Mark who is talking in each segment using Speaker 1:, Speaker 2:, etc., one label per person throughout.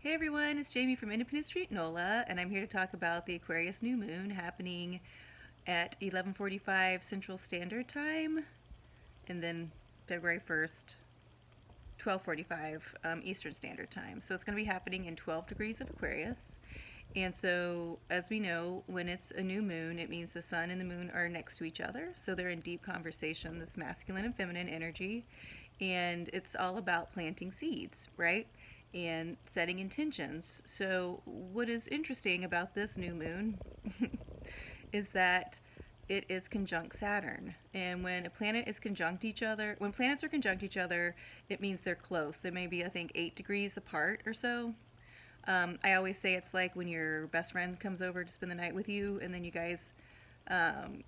Speaker 1: Hey everyone, it's Jamie from Independence Street, NOLA, and I'm here to talk about the Aquarius New Moon happening at 11:45 Central Standard Time, and then February 1st, 12:45 Eastern Standard Time. So it's going to be happening in 12 degrees of Aquarius. And so, as we know, when it's a new moon, it means the sun and the moon are next to each other. So they're in deep conversation, this masculine and feminine energy. And it's all about planting seeds, right? And setting intentions. So, what is interesting about this new moon is that it is conjunct Saturn. And when a planet is conjunct each other, when planets are conjunct each other, it means they're close. They may be, I think, 8 degrees apart or so. I always say it's like when your best friend comes over to spend the night with you, and then you guys kind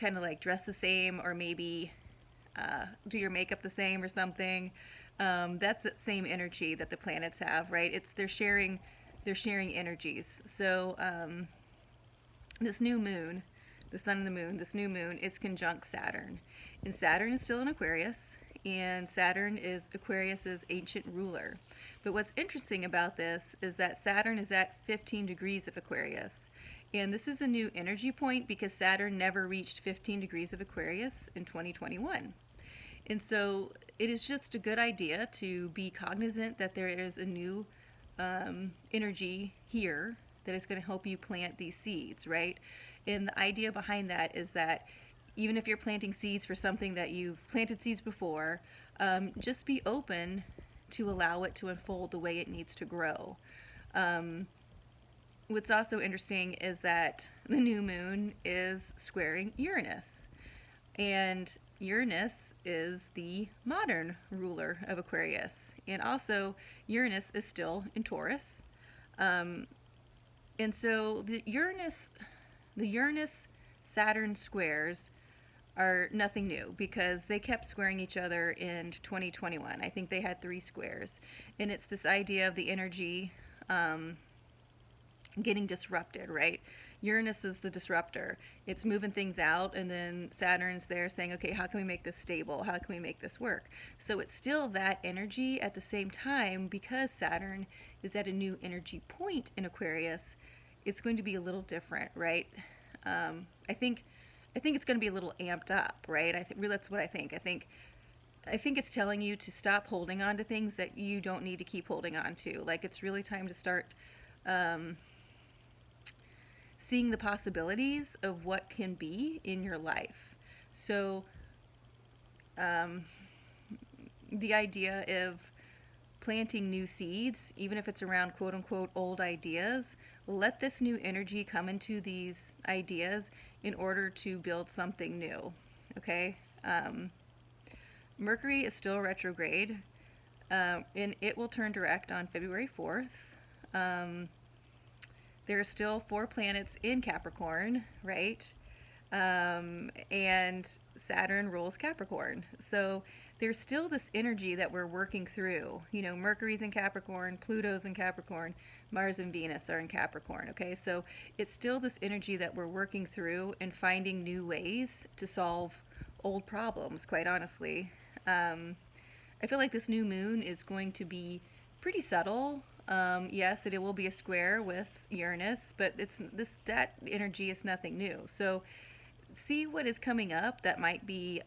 Speaker 1: of like dress the same, or maybe do your makeup the same or something. That's the same energy that the planets have, right? It's they're sharing energies. So this new moon, the sun and the moon, this new moon is conjunct Saturn, and Saturn is still in Aquarius, and Saturn is Aquarius's ancient ruler. But what's interesting about this is that Saturn is at 15 degrees of Aquarius. And this is a new energy point because Saturn never reached 15 degrees of Aquarius in 2021. And so it is just a good idea to be cognizant that there is a new energy here that is going to help you plant these seeds, right? And the idea behind that is that even if you're planting seeds for something that you've planted seeds before, just be open to allow it to unfold the way it needs to grow. What's also interesting is that the new moon is squaring Uranus. And Uranus is the modern ruler of Aquarius. And also, Uranus is still in Taurus. And so the Uranus Saturn squares are nothing new because they kept squaring each other in 2021. I think they had 3 squares. And it's this idea of the energy getting disrupted, right? Uranus is the disruptor. It's moving things out, and then Saturn's there saying, okay, how can we make this stable? How can we make this work? So it's still that energy at the same time. Because Saturn is at a new energy point in Aquarius, it's going to be a little different, right? I think it's going to be a little amped up, right? That's what I think. I think it's telling you to stop holding on to things that you don't need to keep holding on to. Like, it's really time to start seeing the possibilities of what can be in your life. So the idea of planting new seeds, even if it's around quote unquote old ideas, let this new energy come into these ideas in order to build something new. Okay? Mercury is still retrograde, and it will turn direct on February 4th. There are still 4 planets in Capricorn, right? And Saturn rules Capricorn. So there's still this energy that we're working through. You know, Mercury's in Capricorn, Pluto's in Capricorn, Mars and Venus are in Capricorn, okay? So it's still this energy that we're working through and finding new ways to solve old problems, quite honestly. I feel like this new moon is going to be pretty subtle. Yes, it will be a square with Uranus, but that energy is nothing new. So see what is coming up that might be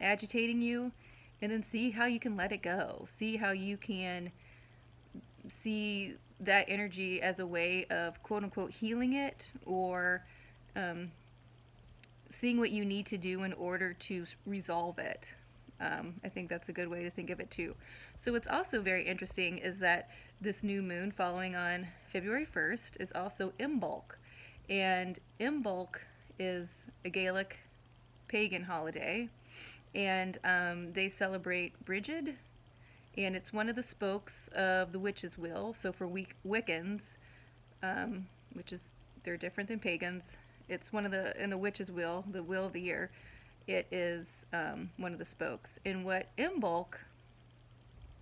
Speaker 1: agitating you, and then see how you can let it go. See how you can see that energy as a way of quote unquote healing it, or seeing what you need to do in order to resolve it. I think that's a good way to think of it too. So what's also very interesting is that this new moon following on February 1st is also Imbolc. And Imbolc is a Gaelic pagan holiday, and they celebrate Brigid, and it's one of the spokes of the witch's wheel. So for Wiccans, they're different than pagans. It's in the witch's wheel, the wheel of the year. It is one of the spokes. And what Imbolc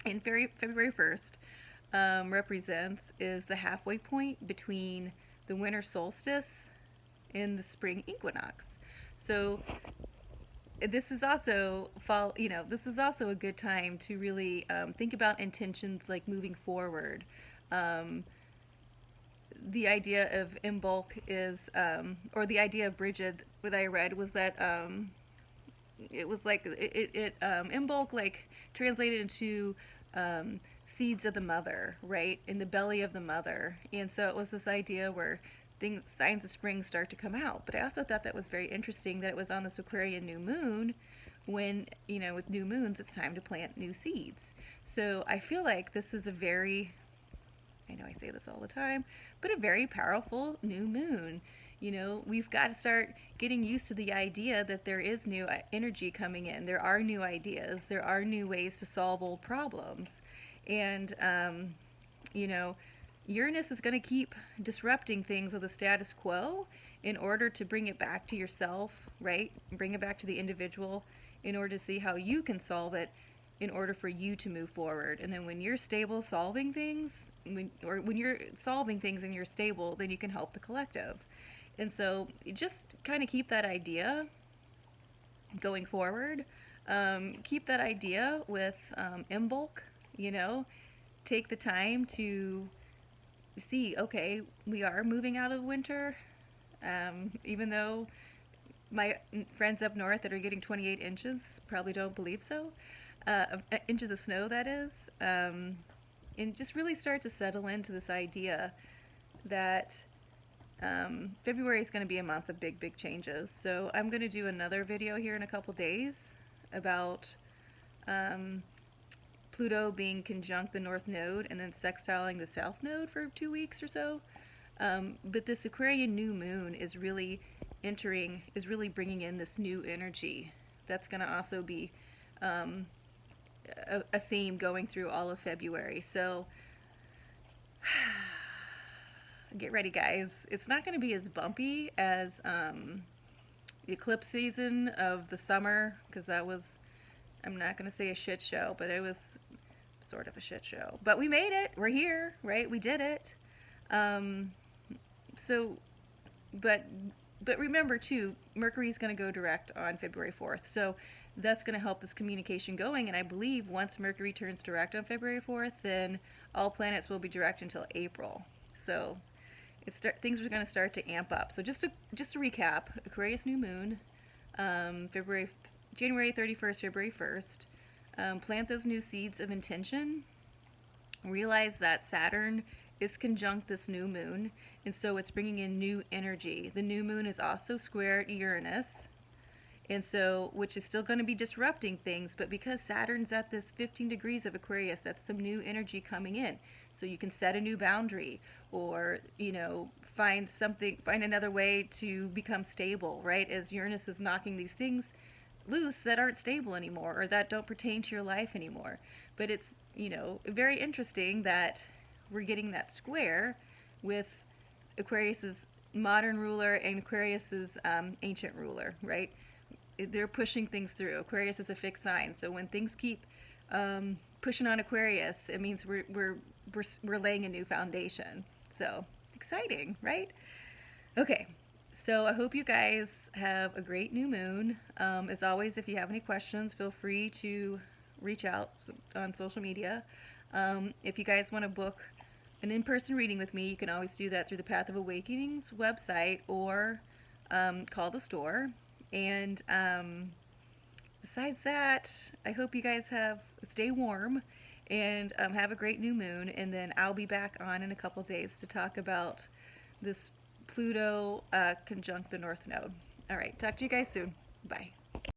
Speaker 1: in February 1st represents is the halfway point between the winter solstice and the spring equinox. So this is also fall. You know, this is also a good time to really think about intentions, like moving forward. Um, the idea of Imbolc is, or the idea of Bridget, what I read was that it was like Imbolc, like translated into seeds of the mother, right, in the belly of the mother, and so it was this idea where things, signs of spring, start to come out. But I also thought that was very interesting that it was on this Aquarian new moon, when, you know, with new moons it's time to plant new seeds. So I feel like this is a very, I know I say this all the time, but a very powerful new moon. You know, we've got to start getting used to the idea that there is new energy coming in. There are new ideas. There are new ways to solve old problems. And, you know, Uranus is going to keep disrupting things of the status quo in order to bring it back to yourself, right? Bring it back to the individual in order to see how you can solve it in order for you to move forward. And then when you're stable solving things, when you're solving things and you're stable, then you can help the collective. And so just kind of keep that idea going forward. Keep that idea with Imbolc, you know, take the time to see, okay, we are moving out of winter, even though my friends up north that are getting 28 inches probably don't believe so. Inches of snow, that is. And just really start to settle into this idea that February is going to be a month of big, big changes. So I'm going to do another video here in a couple days about Pluto being conjunct the North Node and then sextiling the South Node for 2 weeks or so. But this Aquarian new moon is really bringing in this new energy. That's going to also be a theme going through all of February. So get ready, guys. It's not going to be as bumpy as the eclipse season of the summer, because that was, I'm not going to say a shit show, but it was sort of a shit show. But we made it. We're here, right? We did it. But remember too, Mercury's going to go direct on February 4th. So that's going to help this communication going. And I believe once Mercury turns direct on February 4th, then all planets will be direct until April. So things are going to start to amp up. So just to recap, Aquarius New Moon, January 31st, February 1st. Plant those new seeds of intention. Realize that Saturn is conjunct this new moon, and so it's bringing in new energy. The new moon is also square Uranus, and so, which is still going to be disrupting things, but because Saturn's at this 15 degrees of Aquarius, that's some new energy coming in. So you can set a new boundary, or, you know, find another way to become stable, right? As Uranus is knocking these things loose that aren't stable anymore, or that don't pertain to your life anymore. But it's, you know, very interesting that we're getting that square with Aquarius's modern ruler and Aquarius's ancient ruler, right? They're pushing things through. Aquarius is a fixed sign, so when things keep pushing on Aquarius, it means we're laying a new foundation. So exciting, right? Okay, so I hope you guys have a great new moon. As always, if you have any questions, feel free to reach out on social media. If you guys want to book an in-person reading with me, you can always do that through the Path of Awakenings website, or call the store. And besides that, I hope you guys stay warm and have a great new moon. And then I'll be back on in a couple days to talk about this Pluto conjunct the North Node. All right, talk to you guys soon. Bye.